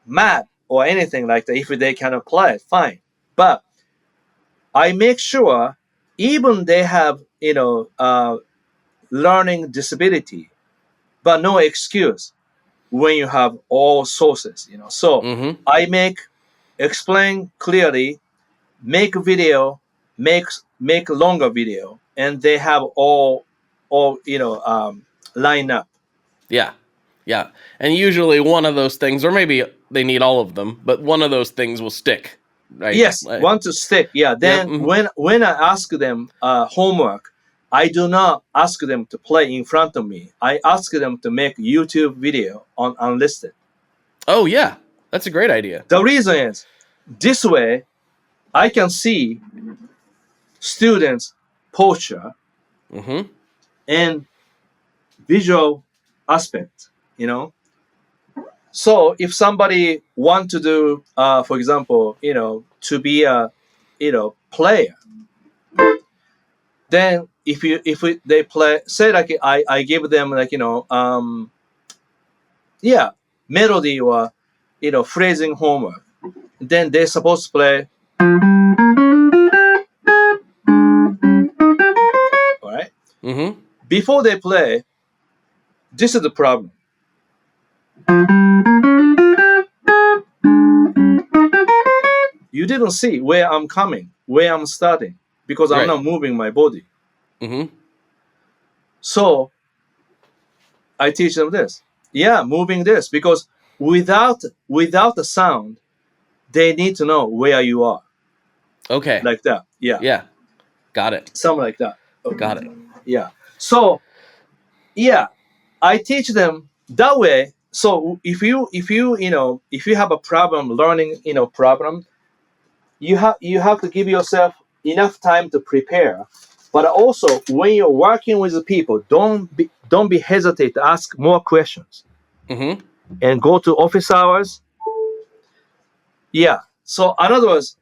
mad or anything like that. If they cannot play, fine. But I make sure even they have, learning disability, but no excuse when you have all sources, So I explain clearly, make video, make longer video, and they have all line up. Yeah. And usually one of those things, or maybe they need all of them, but one of those things will stick. Right? Yes, want to stick. Yeah. Then when I ask them homework, I do not ask them to play in front of me. I ask them to make YouTube video on unlisted. Oh yeah, that's a great idea. The reason is this way, I can see students' posture and visual aspect. So if somebody want to do, for example, to be a, player, then they play, say like I give them like melody or phrasing homework, then they're supposed to play. All right. Before they play, this is the problem. You didn't see where I'm coming, where I'm starting, because I'm not moving my body. So I teach them this. Yeah, moving this, because without the sound, they need to know where you are. Okay. Like that. Yeah. Yeah. Got it. Something like that. Okay. Got it. Yeah. So I teach them that way. So if you have a problem learning, problem, you have to give yourself enough time to prepare. But also when you're working with the people, don't be hesitate to ask more questions. And go to office hours. Yeah. So in other words,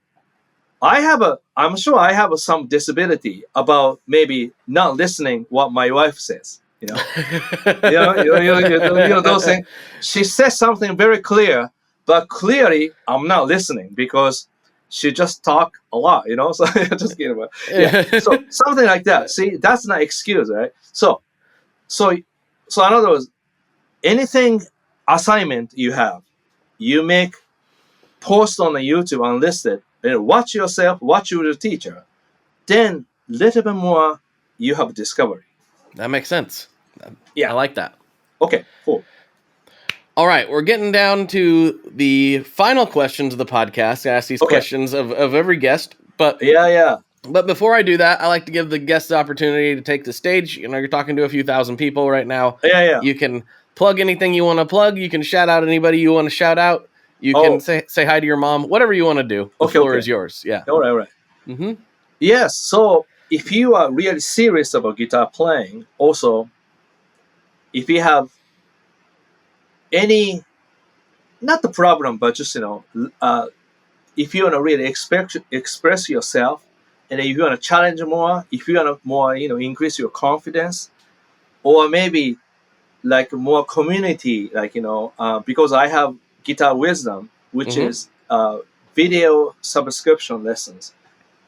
I'm sure I have some disability about maybe not listening what my wife says. Those things. She says something very clear, but clearly I'm not listening because she just talk a lot. So just kidding about. Yeah. So something like that. See, that's not excuse, right? So in other words, anything assignment you have, you make post on the YouTube unlisted, and watch yourself, watch your teacher, then little bit more you have discovery. That makes sense. Yeah. I like that. Okay, cool. All right, we're getting down to the final questions of the podcast. I ask these questions of every guest, but But before I do that, I like to give the guests the opportunity to take the stage. You know, you're talking to a few thousand people right now. You can plug anything you want to plug. You can shout out anybody you want to shout out. You can say hi to your mom. Whatever you want to do. The floor is yours. Yeah. All right. Mm-hmm. Yes. So if you are really serious about guitar playing, also, if you have any, not the problem, but just, if you want to really express yourself, and if you want to challenge more, if you want to more, increase your confidence, or maybe like more community, like, because I have Guitar Wisdom, which is video subscription lessons.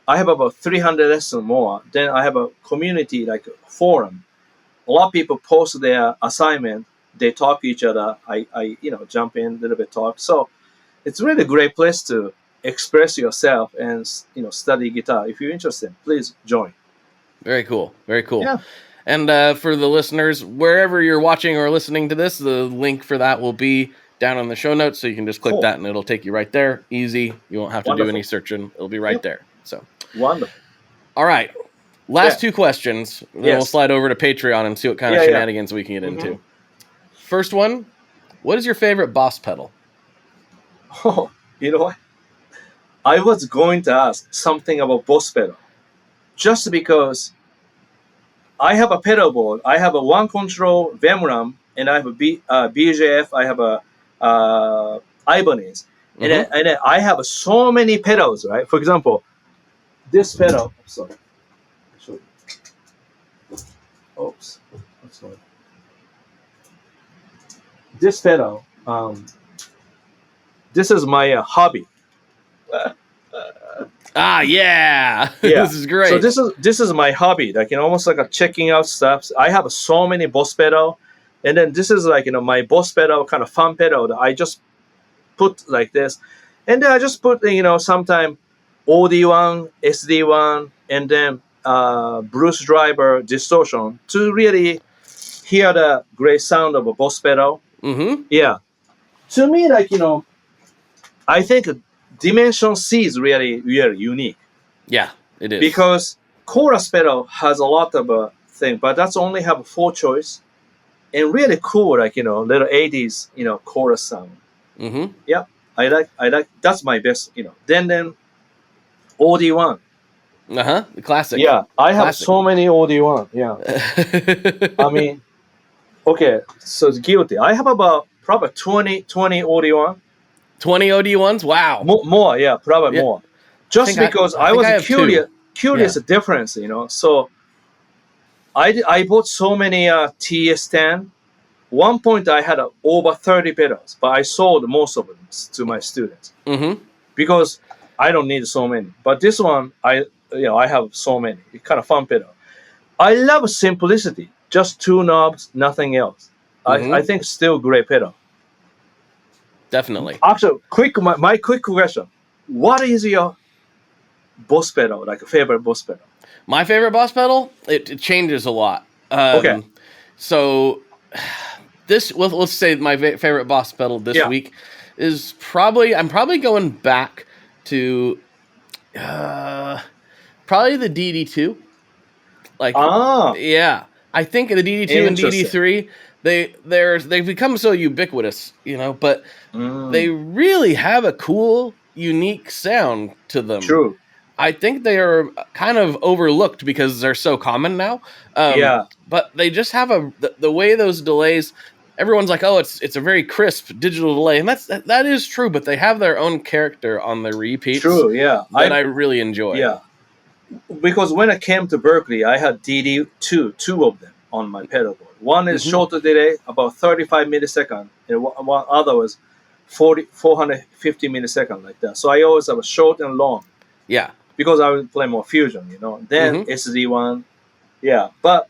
I have about 300 lessons more. Then I have a community, like a forum. A lot of people post their assignment. They talk to each other. I jump in a little bit, talk. So it's really a great place to express yourself and, study guitar. If you're interested, please join. Very cool. Very cool. Yeah. And for the listeners, wherever you're watching or listening to this, the link for that will be down in the show notes. So you can just click that and it'll take you right there. Easy. You won't have to do any searching. It'll be right there. So wonderful. All right. Last two questions. Then we'll slide over to Patreon and see what kind of shenanigans we can get into. First one, what is your favorite boss pedal? Oh, you know what? I was going to ask something about boss pedal. Just because I have a pedal board, I have a one control Vemram, and I have a BJF, I have a Ibanez, and then I have so many pedals, right? For example, this pedal. Sorry. Oops. This pedal. This is my hobby. Yeah. This is great. So this is my hobby, like, almost like a checking out stuff. I have so many boss pedal, and then this is like, my boss pedal, kind of fun pedal that I just put like this, and then I just put, sometime OD1, SD1, and then Bruce driver distortion to really hear the great sound of a boss pedal. Yeah. To me, like, I think Dimension C is really, really unique. Yeah, it is. Because chorus pedal has a lot of thing, but that's only have 4 choice, and really cool, like, little 80s, chorus sound. Yeah, I like. That's my best, Then OD1. The classic. Yeah, I have so many OD1. Yeah. I mean, okay, so it's guilty. I have about probably 20 OD1. 20 OD1s? Wow. More, yeah, probably more. Just because I was curious difference, So I bought so many TS10. One point I had over 30 pedals, but I sold most of them to my students because I don't need so many. But this one, I have so many. It's kind of fun pedal. I love simplicity. Just 2 knobs, nothing else. I think still great pedal. Definitely. Actually, my quick question: what is your boss pedal, like a favorite boss pedal? My favorite boss pedal? It changes a lot. So let's say my favorite boss pedal this week is I'm probably going back to probably the DD2. I think the DD2 and DD3 they've become so ubiquitous, but they really have a cool, unique sound to them. True. I think they are kind of overlooked because they're so common now. But they just have the way those delays. Everyone's like, oh, it's a very crisp digital delay, and that is true. But they have their own character on the repeats. True. Yeah. That I really enjoy. Yeah. Because when I came to Berklee, I had DD2, 2 of them on my pedal board. One is shorter delay, about 35 milliseconds, and one other was 450 milliseconds, like that. So I always have a short and long. Yeah. Because I would play more fusion, Then SD1. Yeah. But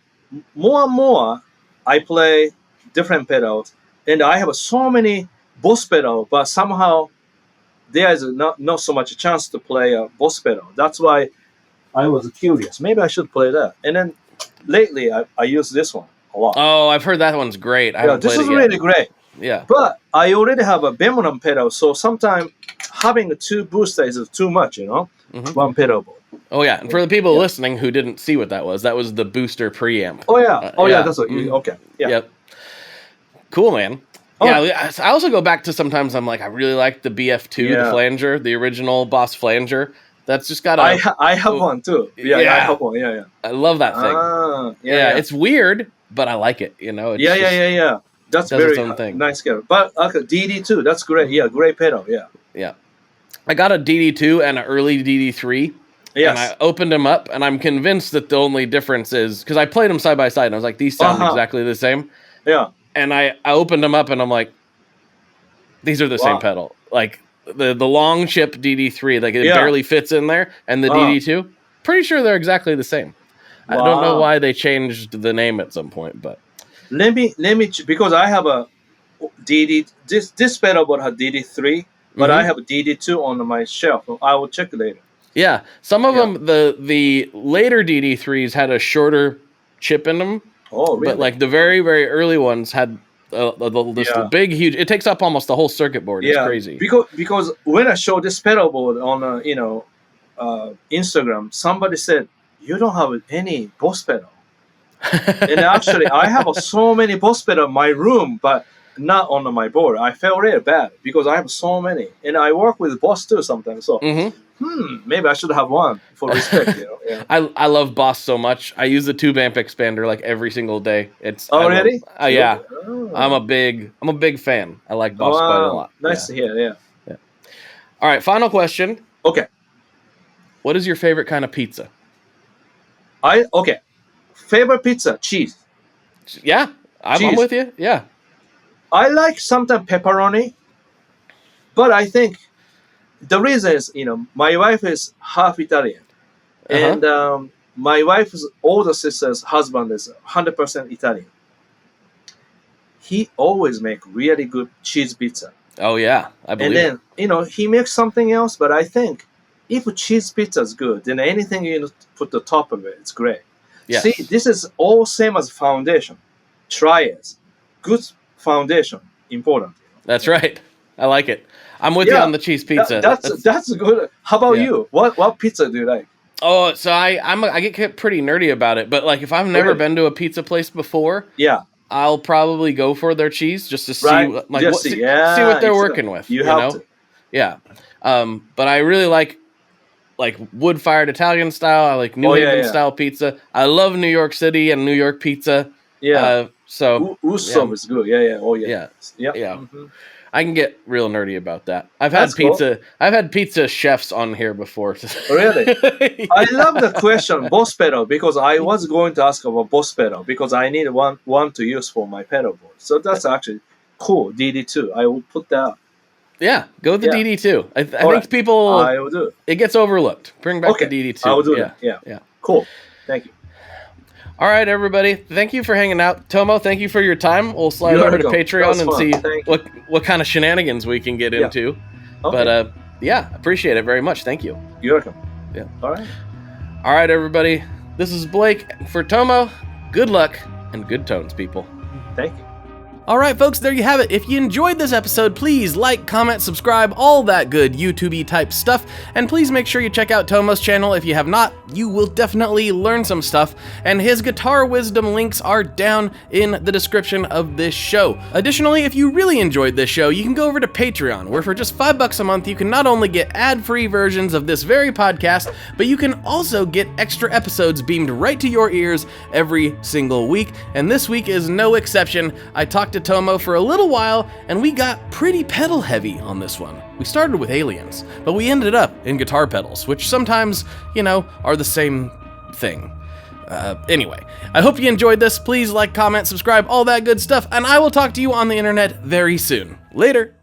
more and more, I play different pedals, and I have so many boss pedals, but somehow there is not so much a chance to play a boss pedal. That's why I was curious. Maybe I should play that. And then lately, I use this one a lot. Oh, I've heard that one's great. I haven't This played is it yet. really great. Yeah. But I already have a Bemonan pedal, so sometimes having two boosters is too much, one pedal board. Oh, yeah. And for the people listening who didn't see what that was the booster preamp. Oh, yeah. That's what okay. Yeah. Yep. Cool, man. Yeah, I also go back to sometimes I'm like, I really like the BF2, the flanger, the original Boss flanger. That's just got a... I have one too. Yeah, I have one. Yeah. I love that thing. Yeah. It's weird, but I like it, It's Yeah. That's very nice pedal. But DD2, that's great. Yeah, great pedal. Yeah. Yeah. I got a DD2 and an early DD3. Yes. And I opened them up, and I'm convinced that the only difference is... Because I played them side by side, and I was like, these sound exactly the same. Yeah. And I opened them up, and I'm like, these are the same pedal. Like, the long chip DD3, like, it barely fits in there, and the DD2, pretty sure they're exactly the same. I don't know why they changed the name at some point, but... Let me because I have a DD... This pedal board has DD3, but I have a DD2 on my shelf. I will check later. Yeah, some of them, the later DD3s had a shorter chip in them. Oh, really? But like the very, very early ones had this big, huge. It takes up almost the whole circuit board. It's crazy. Because when I showed this pedal board on Instagram, somebody said you don't have any Boss pedal. And actually, I have so many Boss pedal in my room, but not on my board. I felt really bad because I have so many, and I work with Boss too sometimes. So. Maybe I should have one for respect. Yeah. I love Boss so much. I use the tube amp expander like every single day. Really? Yeah. Oh. I'm a big fan. I like Boss quite a lot. Nice to hear. Yeah. All right. Final question. Okay. What is your favorite kind of pizza? Favorite pizza, cheese. Yeah, I'm with you. Yeah. I like sometimes pepperoni, but I think. The reason is, my wife is half Italian, and my wife's older sister's husband is 100% Italian. He always make really good cheese pizza. Oh yeah, I believe. And then he makes something else, but I think if cheese pizza is good, then anything you put the top of it, it's great. Yes. See, this is all same as foundation. Try it. Good foundation, important. That's right. I like it. I'm with you on the cheese pizza. That's good. How about you? What pizza do you like? Oh, so I get pretty nerdy about it, but like if I've never been to a pizza place before, I'll probably go for their cheese just to see see what they're working with. You have to. Yeah. But I really like wood-fired Italian style. I like New England style pizza. I love New York City and New York pizza. Yeah. Uso is good. Yeah. Oh yeah. Yeah. Mm-hmm. I can get real nerdy about that. I've had pizza. Cool. I've had pizza chefs on here before. Really? I love the question Boss pedal because I was going to ask about Boss pedal because I need one to use for my pedal board. So that's actually cool. DD2. I will put that. Yeah, go with the DD2. I think people. I will do. It gets overlooked. Bring back the DD2. I will do that. Yeah. Cool. Thank you. All right, everybody. Thank you for hanging out. Tomo, thank you for your time. We'll slide over to Patreon and see what kind of shenanigans we can get into. Okay. But appreciate it very much. Thank you. You're welcome. Yeah. All right. All right, everybody. This is Blake for Tomo. Good luck and good tones, people. Thank you. All right, folks, there you have it. If you enjoyed this episode, please like, comment, subscribe, all that good YouTube-y type stuff. And please make sure you check out Tomo's channel. If you have not, you will definitely learn some stuff. And his guitar wisdom links are down in the description of this show. Additionally, if you really enjoyed this show, you can go over to Patreon, where for just $5 a month, you can not only get ad-free versions of this very podcast, but you can also get extra episodes beamed right to your ears every single week. And this week is no exception. I talked to Tomo for a little while, and we got pretty pedal heavy on this one. We started with aliens, but we ended up in guitar pedals, which sometimes, are the same thing. Anyway, I hope you enjoyed this. Please like, comment, subscribe, all that good stuff, and I will talk to you on the internet very soon. Later!